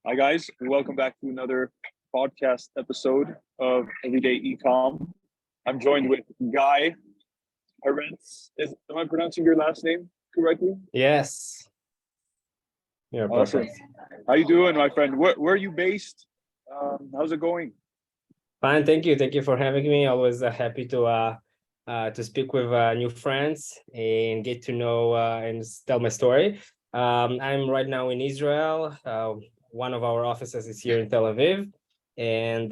Hi guys, and welcome back to another podcast episode of Everyday Ecom. I'm joined with Guy Heretz. Am I pronouncing your last name correctly? Yes. Yeah, Awesome. perfect. How you doing, my friend? Where are you based? How's it going? Fine, thank you. Thank you for having me. Always happy to speak with new friends and get to know and tell my story. I'm right now in Israel. One of our offices is here in Tel Aviv, and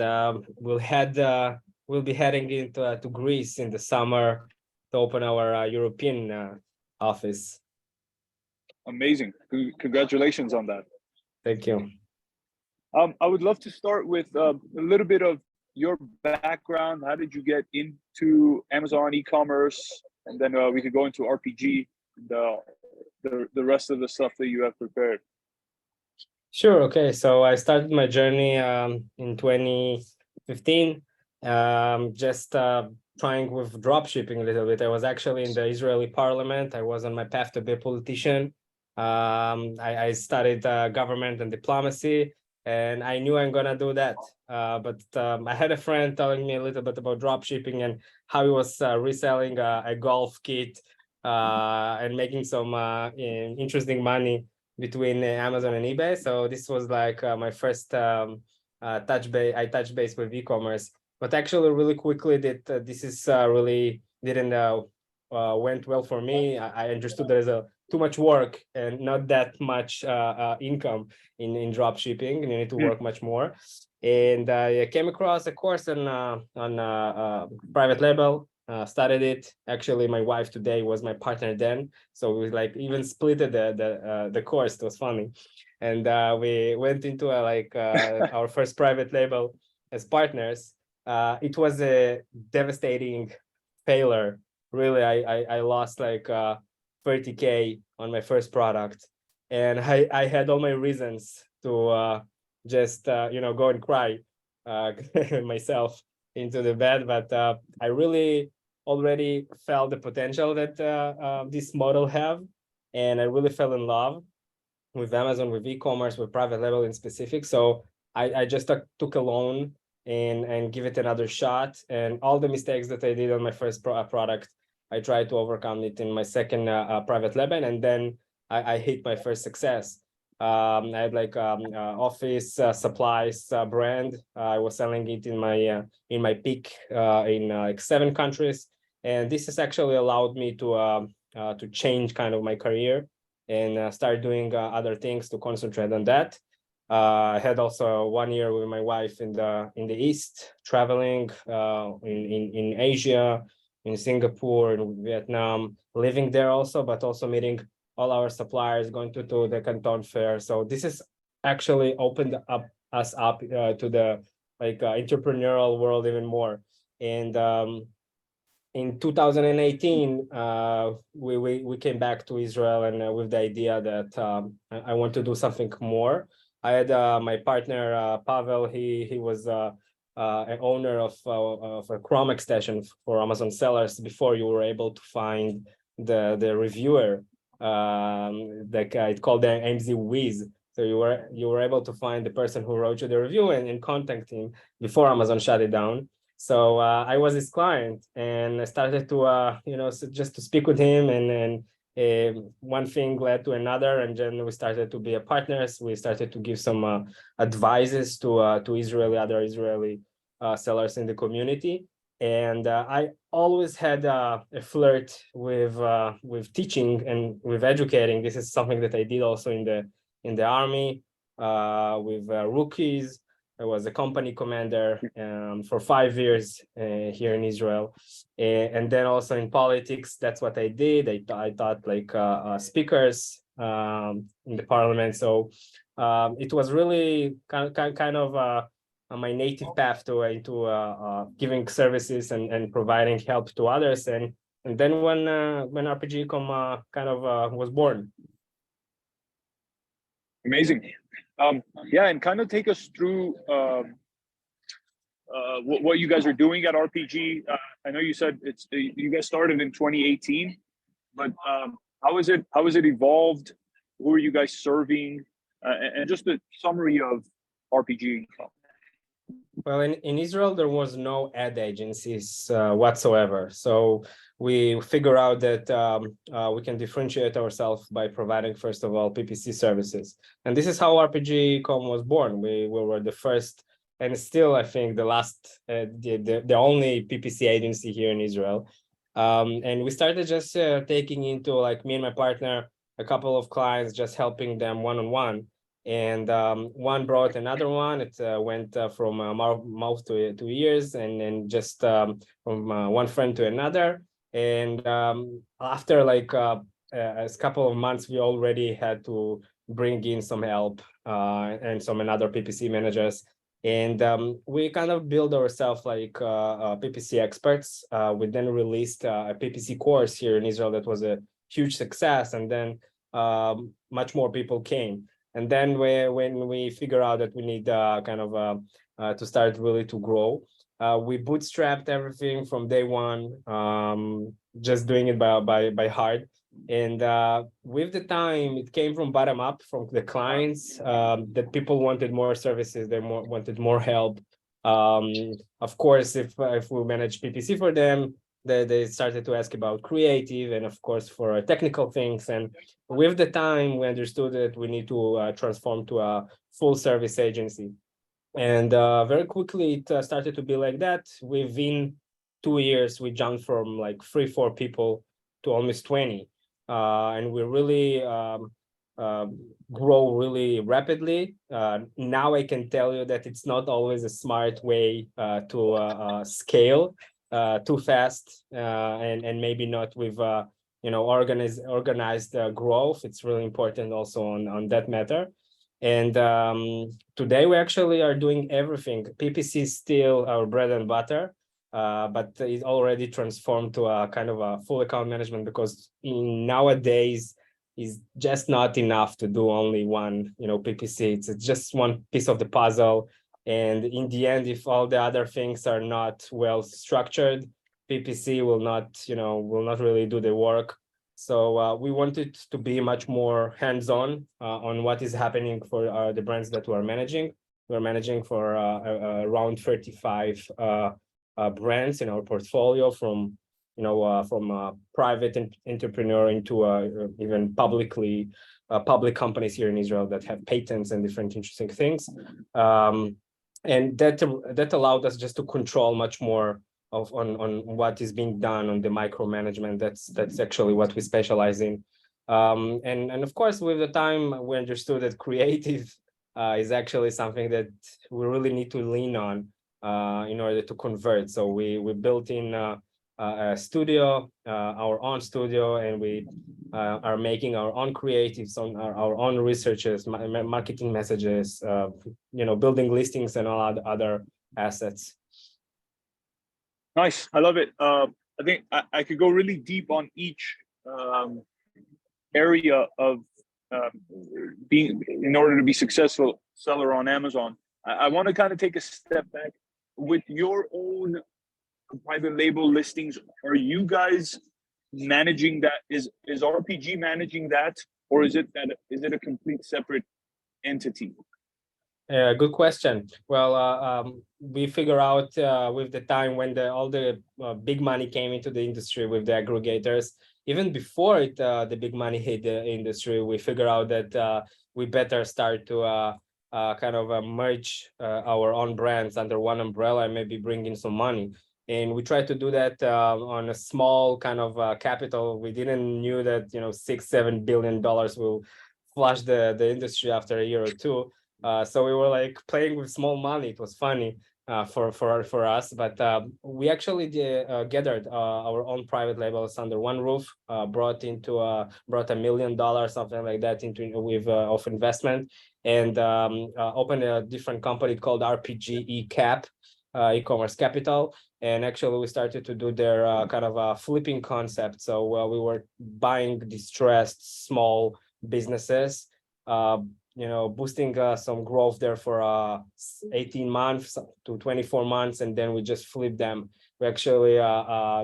we'll be heading into to Greece in the summer to open our European office. Amazing. Congratulations on that. Thank you. I would love to start with a little bit of your background. How did you get into Amazon e-commerce? And then we could go into RPG and the rest of the stuff that you have prepared. Sure. Okay. So I started my journey in 2015, just trying with drop shipping a little bit. I was actually in the Israeli parliament. I was on my path to be a politician. I studied government and diplomacy, and I knew I'm gonna do that. But I had a friend telling me a little bit about drop shipping and how he was reselling a golf kit and making some interesting money between Amazon and eBay. So this was like my first touch base with e-commerce. But actually, really quickly, that this is really didn't went well for me. I understood there's too much work and not that much income in drop shipping, and you need to work much more. And I came across a course on private label. Studied it. Actually, my wife today was my partner then, so we like even split the course. It was funny, and we went into our first private label as partners. It was a devastating failure. Really, I lost like 30K on my first product, and I had all my reasons to just go and cry myself into the bed, but I really already felt the potential that this model have, and I really fell in love with Amazon, with e-commerce, with private label in specific. So I just took a loan and give it another shot, and all the mistakes that I did on my first product, I tried to overcome it in my second private label, and then I hit my first success. I had like office supplies brand. I was selling it in my peak in like 7 countries, and this has actually allowed me to change kind of my career and start doing other things to concentrate on that. I had also 1 year with my wife in the East, traveling in Asia, in Singapore, in Vietnam, living there also, but also meeting all our suppliers, going to the Canton Fair. So this is actually opened us up to the entrepreneurial world even more. And in 2018, we came back to Israel, and with the idea that I want to do something more. I had my partner Pavel. He was an owner of a Chrome extension for Amazon sellers before you were able to find the reviewer. It's called the AMZ Wiz. So you were able to find the person who wrote you the review and contact him before Amazon shut it down. So I was his client, and I started to just to speak with him, and one thing led to another, and then we started to be partners. We started to give some advices to other Israeli sellers in the community. And I always had a flirt with teaching and with educating. This is something that I did also in the army with rookies. I was a company commander for 5 years here in Israel, and then also in politics. That's what I did. I taught like speakers in the parliament. So it was really kind of my native path into giving services and providing help to others. And then when RPG Ecom kind of was born. Amazing. Yeah, and kind of take us through what you guys are doing at RPG. I know you said you guys started in 2018, but how is it evolved? Who are you guys serving? and just a summary of RPG. Well, in Israel, there was no ad agencies whatsoever. So we figure out that we can differentiate ourselves by providing, first of all, PPC services. And this is how RPG.com was born. We were the first, and still, I think, the last, the only PPC agency here in Israel. And we started just taking into, like, me and my partner, a couple of clients, just helping them one-on-one. And one brought another one. It went from mouth to ears, and then just from one friend to another. And after like a couple of months, we already had to bring in some help and some another PPC managers. And we kind of build ourselves like PPC experts. We then released a PPC course here in Israel that was a huge success, and then much more people came. And then when we figure out that we need to start really to grow, we bootstrapped everything from day one, just doing it by heart. And with the time, it came from bottom up, from the clients, that people wanted more services, they wanted more help. Of course, if we manage PPC for them, they started to ask about creative and, of course, for technical things. And with the time, we understood that we need to transform to a full service agency. And very quickly, it started to be like that. Within 2 years, we jumped from like 3-4 people to almost 20. And we really grow really rapidly. Now I can tell you that it's not always a smart way to scale too fast, and maybe not with organized growth. It's really important also on that matter. And today we actually are doing everything. PPC is still our bread and butter, but it already transformed to a kind of a full account management, because nowadays is just not enough to do only one PPC. It's just one piece of the puzzle. And in the end, if all the other things are not well structured, PPC will not really do the work. So we wanted to be much more hands-on on what is happening for the brands that we are managing. We're managing for around 35 brands in our portfolio, from a private entrepreneur into even public companies here in Israel that have patents and different interesting things. And that allowed us just to control much more on what is being done on the micromanagement. That's actually what we specialize in. And of course, with the time, we understood that creative is actually something that we really need to lean on in order to convert. So we built in a studio, our own studio, and we are making our own creatives, on our own researches, marketing messages, building listings and all other assets. Nice, I love it. I think I could go really deep on each area of being, in order to be successful seller on Amazon. I want to kind of take a step back with your own private label listings. Are you guys managing that? Is RPG managing that, or is it a complete separate entity? Good question. Well, we figure out with the time when all the big money came into the industry with the aggregators. Even before the big money hit the industry, we figure out that we better start to merge our own brands under one umbrella and maybe bring in some money. And we tried to do that on a small kind of capital. We didn't knew that $6-7 billion will flush the industry after a year or two. So we were like playing with small money. It was funny for us, but we actually gathered our own private labels under one roof, brought $1 million, something like that, with of investment, and opened a different company called RPG eCap, e-commerce capital. And actually we started to do their kind of a flipping concept. So we were buying distressed small businesses, boosting some growth there for 18 months to 24 months, and then we just flipped them. We actually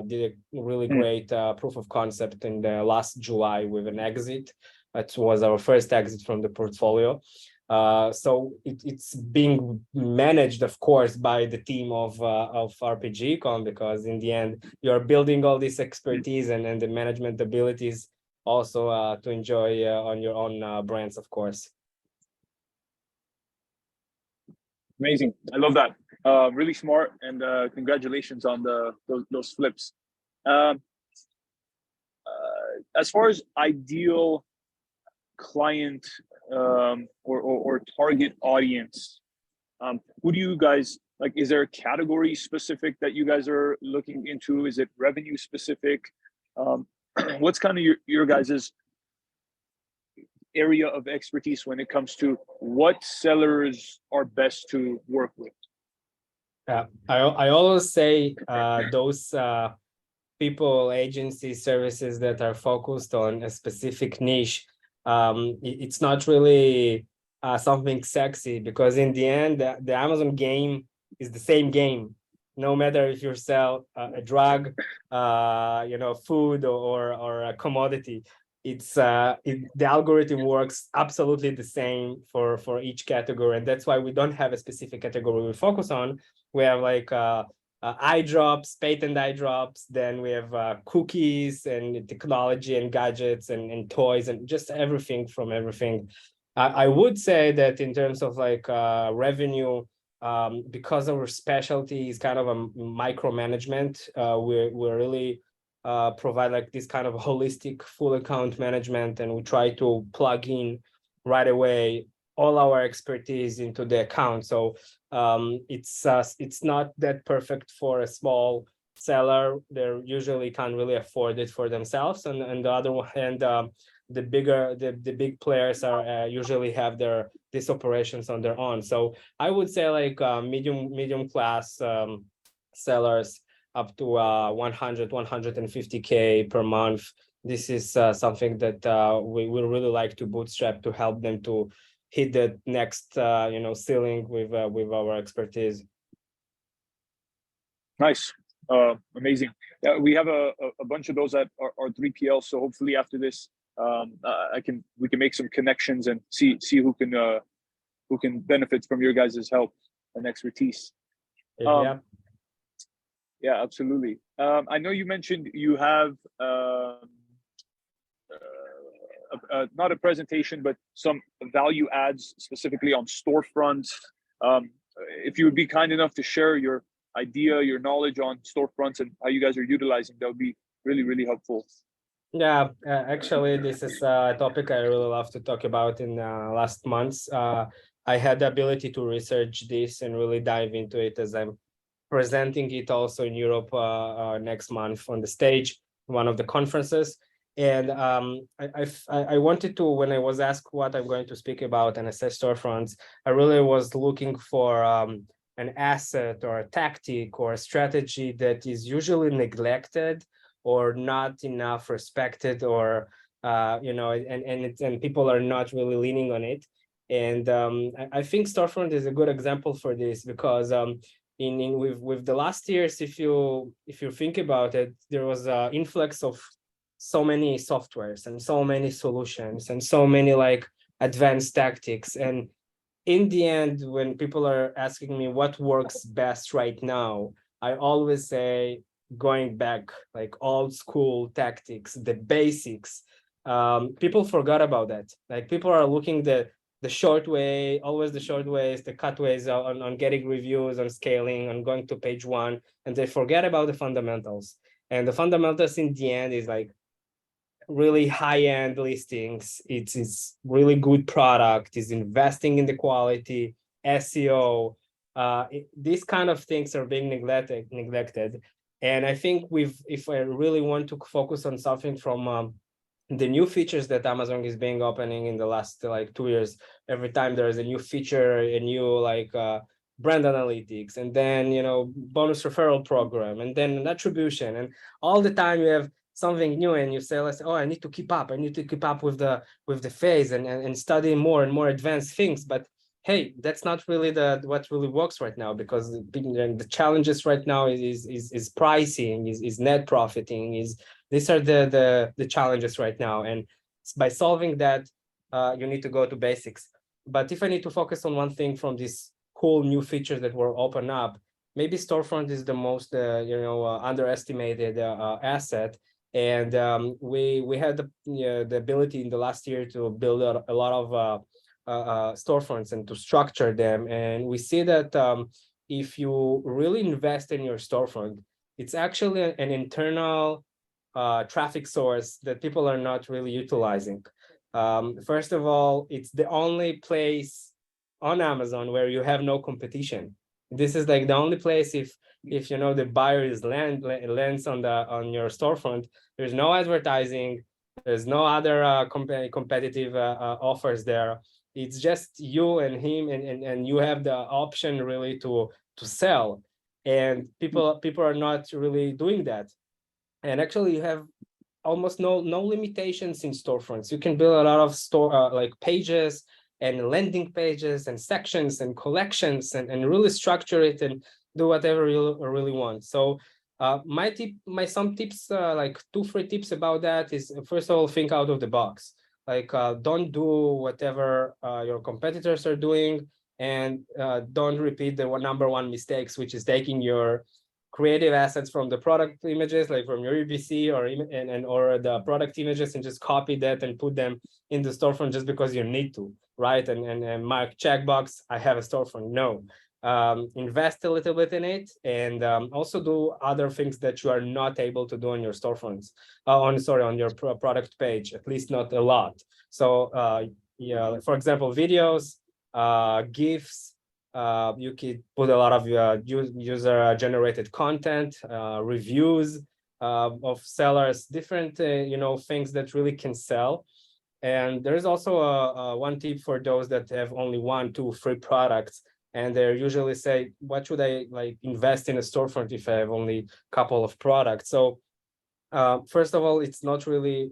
did a really great proof of concept in the last July with an exit. That was our first exit from the portfolio. So it's being managed, of course, by the team of RPG.com, because in the end, you're building all this expertise and the management abilities also to enjoy on your own brands, of course. Amazing. I love that. Really smart, and congratulations on those flips. Um, as far as ideal client or target audience, who do you guys like? Is there a category specific that you guys are looking into? Is it revenue specific? What's kind of your guys's area of expertise when it comes to what sellers are best to work with? Yeah, I always say those people, agencies, services that are focused on a specific niche, it's not really something sexy, because in the end, the Amazon game is the same game, no matter if you sell a drug, food or a commodity. It's the algorithm works absolutely the same for each category, and that's why we don't have a specific category we focus on. We have like eye drops, patent eye drops. Then we have cookies and technology and gadgets and toys and just everything from everything. I would say that in terms of like revenue, because our specialty is kind of a micromanagement, we're really provide like this kind of holistic full account management, and we try to plug in right away all our expertise into the account. So it's not that perfect for a small seller. They usually can't really afford it for themselves, and on the other hand, the big players are usually have these operations on their own. So I would say like medium class sellers up to 150K per month. This is something that we really like to bootstrap to help them to hit the next ceiling with our expertise. Nice. Amazing. Yeah, we have a bunch of those at our 3PL. So hopefully after this, we can make some connections and see who can benefit from your guys' help and expertise. Yeah. Yeah, absolutely. I know you mentioned you have not a presentation, but some value adds specifically on storefronts. If you would be kind enough to share your idea, your knowledge on storefronts and how you guys are utilizing, that would be really, really helpful. Yeah, actually, this is a topic I really love to talk about in last months. I had the ability to research this and really dive into it, as I'm presenting it also in Europe next month on the stage, one of the conferences. And I wanted to, when I was asked what I'm going to speak about and assess storefronts, I really was looking for an asset or a tactic or a strategy that is usually neglected or not enough respected, or and people are not really leaning on it. And I think storefront is a good example for this, because with the last years, if you think about it, there was an influx of so many softwares and so many solutions and so many like advanced tactics. And in the end, when people are asking me what works best right now, I always say going back, like old school tactics, the basics. People forgot about that. Like people are looking the short way, always the short ways, the cut ways on getting reviews, on scaling, on going to page one, and they forget about the fundamentals. And the fundamentals in the end is like really high-end listings. It's really good product, is investing in the quality, SEO. These kind of things are being neglected. And I think if I really want to focus on something from the new features that Amazon is being opening in the last like 2 years, every time there is a new feature, a new like brand analytics, and then bonus referral program, and then an attribution, and all the time you have something new, and you say, oh, I need to keep up. I need to keep up with the phase and study more and more advanced things. But hey, that's not really what really works right now, because the challenges right now is pricing, is net profiting, these are the challenges right now. And by solving that, you need to go to basics. But if I need to focus on one thing from these cool new features that were open up, maybe storefront is the most underestimated asset. And we had the ability in the last year to build a lot of storefronts and to structure them. And we see that if you really invest in your storefront, it's actually an internal traffic source that people are not really utilizing. First of all, it's the only place on Amazon where you have no competition. This is like the only place if you know the buyer is lands on your storefront, there's no advertising, there's no other competitive offers there. It's just you and him, and you have the option really to sell. And people are not really doing that. And actually you have almost no limitations in storefronts. You can build a lot of like pages and landing pages and sections and collections and really structure it and do whatever you really want. So some tips, like 2-3 tips about that is, first of all, think out of the box. Like don't do whatever your competitors are doing, and don't repeat the number one mistakes, which is taking your creative assets from the product images, like from your UBC or the product images, and just copy that and put them in the storefront just because you need to, right? And mark checkbox, I have a storefront. No, invest a little bit in it, and also do other things that you are not able to do on your storefronts, on your product page, at least not a lot. So yeah, for example, videos, GIFs. You could put a lot of user generated content, reviews of sellers, different things that really can sell. And there's also one tip for those that have only 1, 2, 3 products, and they usually say, what should I like invest in a storefront if I have only a couple of products? So first of all, it's not really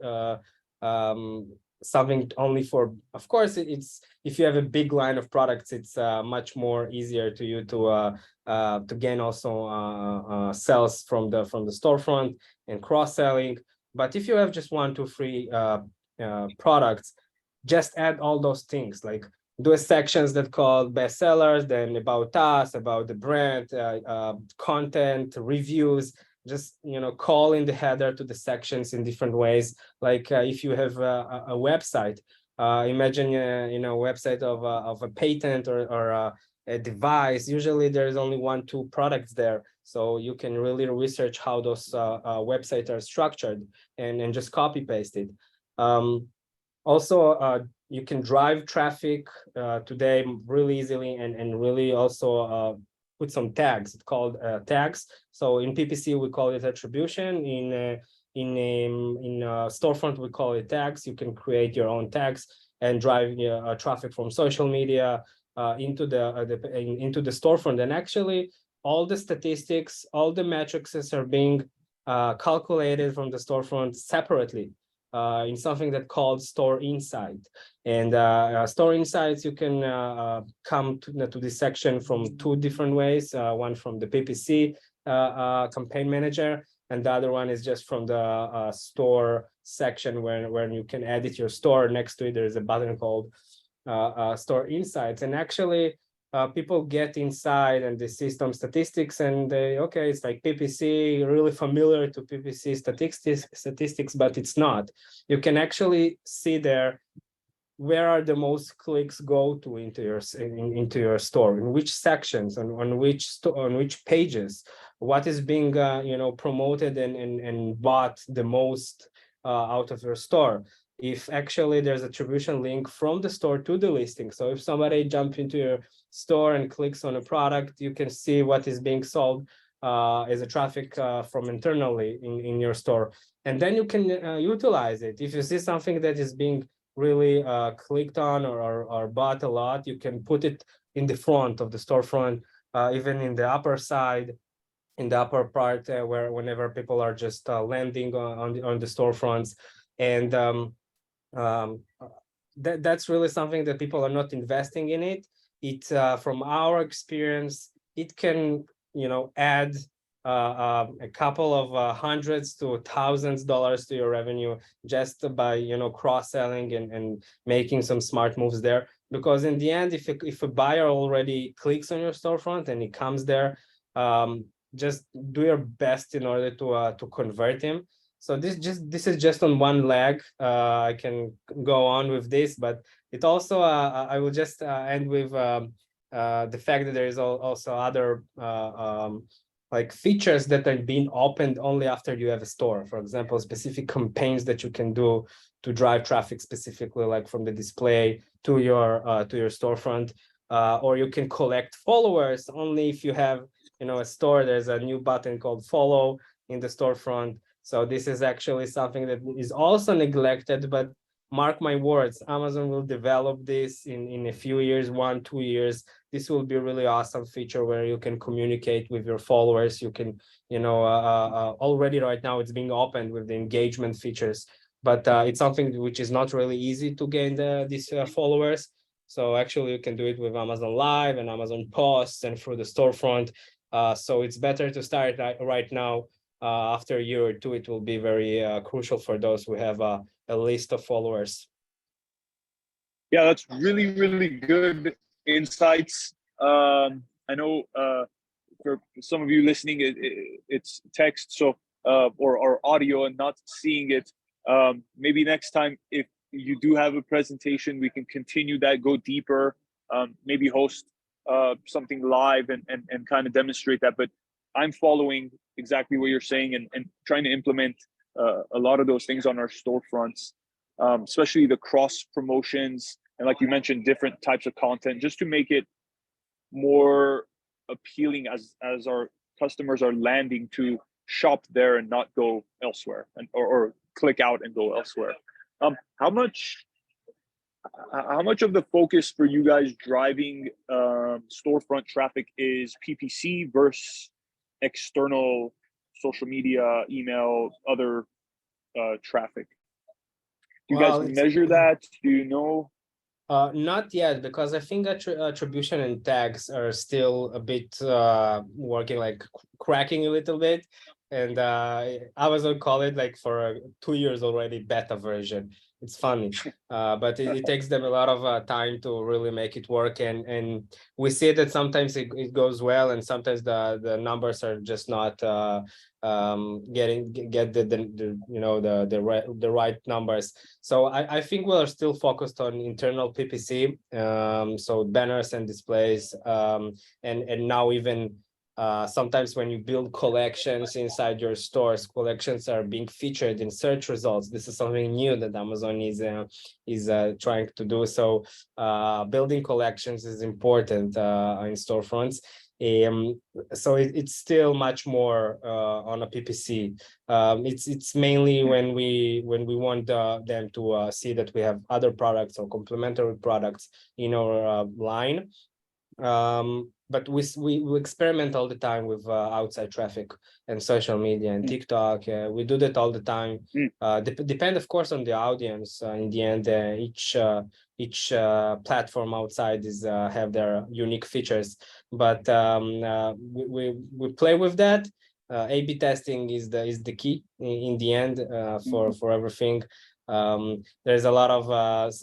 something only for, of course, it's if you have a big line of products, it's much more easier to you to gain also sales from the storefront and cross-selling. But if you have just 1, 2, 3 products, just add all those things, like do a sections that called bestsellers, then about us, about the brand, content, reviews. Just call in the header to the sections in different ways. Like if you have a website, imagine a website of a patent or a device. Usually there's only 1, 2 products there, so you can really research how those websites are structured and just copy paste it. Also, you can drive traffic today really easily and really also put some tags. It's called tags. So in PPC we call it attribution. In storefront we call it tags. You can create your own tags and drive traffic from social media into the storefront. And actually, all the statistics, all the metrics are being calculated from the storefront separately in something that called Store Insight. And Store Insights, you can come to this section from 2 different ways. One from the PPC campaign manager, and the other one is just from the store section where you can edit your store. Next to it, there's a button called Store Insights. And actually, people get inside and they see some statistics, and okay, it's like PPC, really familiar to PPC statistics, but it's not. You can actually see there where are the most clicks go to into your store, in which sections, on which pages, what is being promoted and bought the most out of your store. If actually there's attribution link from the store to the listing. So if somebody jumps into your store and clicks on a product, you can see what is being sold as a traffic from internally in your store. And then you can utilize it. If you see something that is being really clicked on or bought a lot, you can put it in the front of the storefront, even in the upper side, in the upper part where whenever people are just landing on the storefronts. And that's really something that people are not investing in it. It from our experience, it can add a couple of hundreds to thousands dollars to your revenue just by, you know, cross-selling and making some smart moves there. Because in the end, if a buyer already clicks on your storefront and he comes there, just do your best in order to convert him. So this is just on one leg. I can go on with this, but it also I will just end with the fact that there is also other like features that are being opened only after you have a store. For example, specific campaigns that you can do to drive traffic specifically, like from the display to your storefront, or you can collect followers only if you have, you know, a store. There's a new button called follow in the storefront. So this is actually something that is also neglected, but mark my words, Amazon will develop this in a few years, 1-2 years. This will be a really awesome feature where you can communicate with your followers. You can, you know, already right now it's being opened with the engagement features, but it's something which is not really easy to gain these followers. So actually you can do it with Amazon Live and Amazon Posts and through the storefront. So it's better to start right now. After a year or two, it will be very crucial for those who have a list of followers. Yeah, that's really, really good insights. I know for some of you listening, it's text, so or audio and not seeing it. Maybe next time, if you do have a presentation, we can continue that, go deeper, maybe host something live and kind of demonstrate that. But I'm following exactly what you're saying and trying to implement a lot of those things on our storefronts, especially the cross promotions and, like you mentioned, different types of content, just to make it more appealing as our customers are landing to shop there and not go elsewhere, and or click out and go elsewhere. How much of the focus for you guys driving storefront traffic is PPC versus external social media, email, other traffic? Do you guys measure that? Do you know? Not yet, because I think attribution and tags are still a bit working, like cracking a little bit. And Amazon call it, like, for 2 years already, beta version. It's funny, but it takes them a lot of time to really make it work. And we see that sometimes it goes well, and sometimes the numbers are just not get the you know the right numbers. So I think we're still focused on internal PPC, so banners and displays, and now even sometimes when you build collections inside your stores, collections are being featured in search results. This is something new that Amazon is trying to do. So building collections is important in storefronts. So it's still much more on a PPC. It's mainly when we want them to see that we have other products or complementary products in our line. But we experiment all the time with outside traffic and social media and TikTok. We do that all the time. Depend, of course, on the audience. In the end, each platform outside is have their unique features. But we play with that. A/B testing is the key in the end for everything. There's a lot of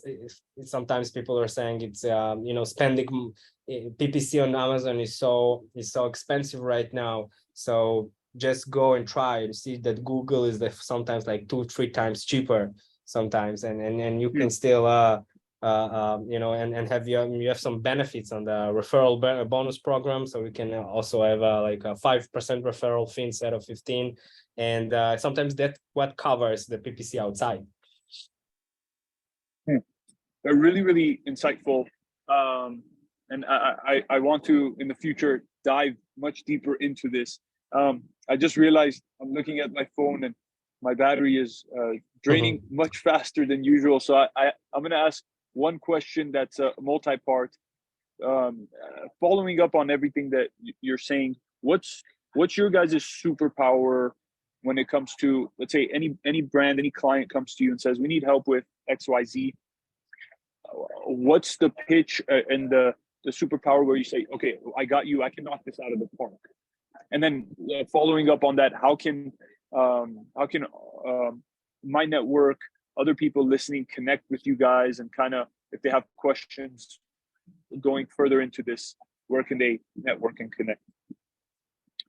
sometimes people are saying it's you know, spending PPC on Amazon is so expensive right now. So just go and try and see that Google is sometimes like 2-3 times cheaper sometimes, and you can still you know, and have you have some benefits on the referral bonus program. So we can also have like a 5% referral fee instead of 15, and sometimes that what covers the PPC outside. They're really, really insightful. And I want to, in the future, dive much deeper into this. I just realized I'm looking at my phone and my battery is draining much faster than usual. So I'm going to ask one question that's a multi-part. Following up on everything that you're saying, what's your guys' superpower when it comes to, let's say, any brand, any client comes to you and says, we need help with XYZ. What's the pitch and the superpower where you say, okay, I got you, I can knock this out of the park? And then following up on that, how can my network, other people listening, connect with you guys, and kind of if they have questions going further into this, where can they network and connect?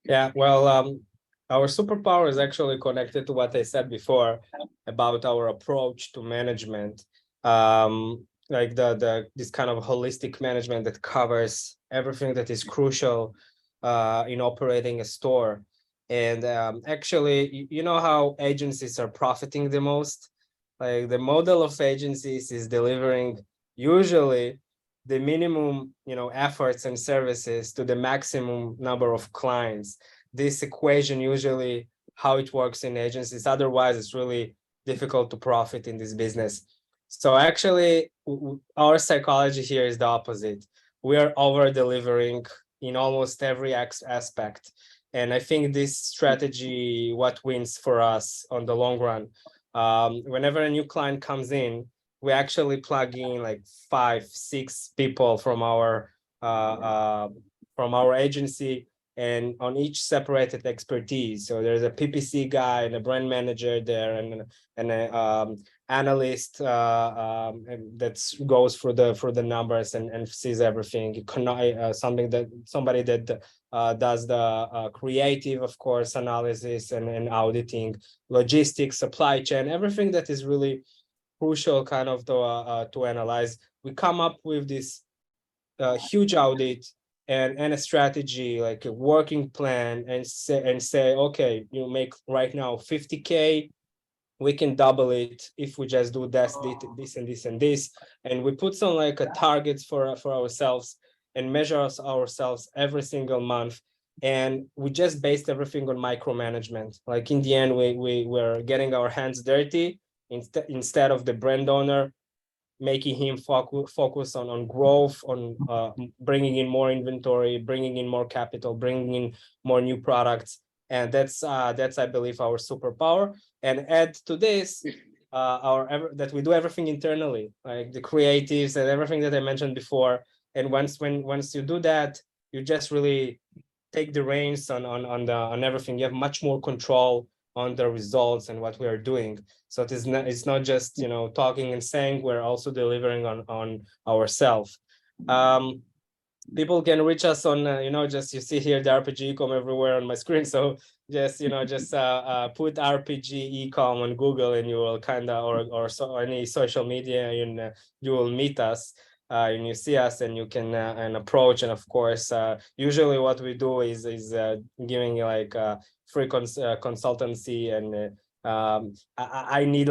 Yeah, well, our superpower is actually connected to what I said before about our approach to management. Like this kind of holistic management that covers everything that is crucial in operating a store. And actually, you know how agencies are profiting the most? Like the model of agencies is delivering usually the minimum, efforts and services to the maximum number of clients. This equation usually how it works in agencies. Otherwise, it's really difficult to profit in this business. So actually, our psychology here is the opposite. We are over delivering in almost every aspect. And I think this strategy, what wins for us on the long run. Whenever a new client comes in, we actually plug in like 5-6 people from our agency, and on each separated expertise. So there's a PPC guy and a brand manager there, and an analyst that goes for the numbers and sees everything. Somebody that does the creative, of course, analysis and auditing, logistics, supply chain, everything that is really crucial kind of to analyze. We come up with this huge audit and a strategy, like a working plan, and say, okay, you make right now 50K, we can double it if we just do this and this and this, and we put some like a targets for ourselves and measure ourselves every single month. And we just based everything on micromanagement. Like in the end, we're getting our hands dirty instead of the brand owner making him focus on growth, on bringing in more inventory, bringing in more capital, bringing in more new products. And that's I believe our superpower. And add to this that we do everything internally, like the creatives and everything that I mentioned before. And once you do that, you just really take the reins on everything. You have much more control on the results and what we are doing. So it's not just talking and saying, we're also delivering on ourselves. People can reach us on just you see here the RPG ecom everywhere on my screen. So just put RPG ecom on Google and you will or any social media, and you will meet us. And you see us and you can and approach. And of course, usually what we do is giving like free consultancy. And I need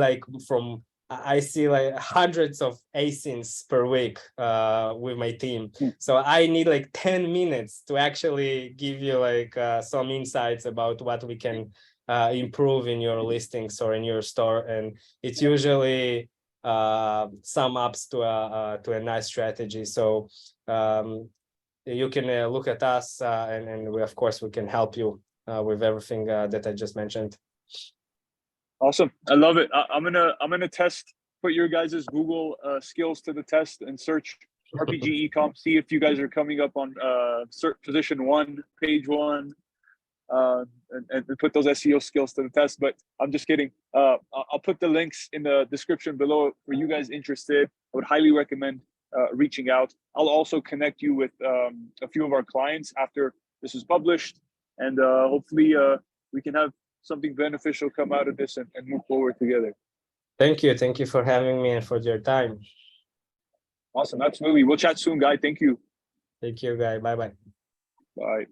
I see like hundreds of ASINs per week with my team. So I need like 10 minutes to actually give you like some insights about what we can improve in your listings or in your store. And it's usually sum ups to a nice strategy. So you can look at us and we, of course, we can help you with everything that I just mentioned. Awesome. I love it. I'm gonna test, put your guys' Google skills to the test and search RPG ecom, see if you guys are coming up on position 1, page 1, and put those SEO skills to the test. But I'm just kidding. I'll put the links in the description below for you guys interested. I would highly recommend reaching out. I'll also connect you with a few of our clients after this is published, and hopefully we can have something beneficial come out of this and move forward together. Thank you for having me and for your time. Awesome. Absolutely. We'll chat soon, Guy. Thank you. Thank you, Guy. Bye. Bye.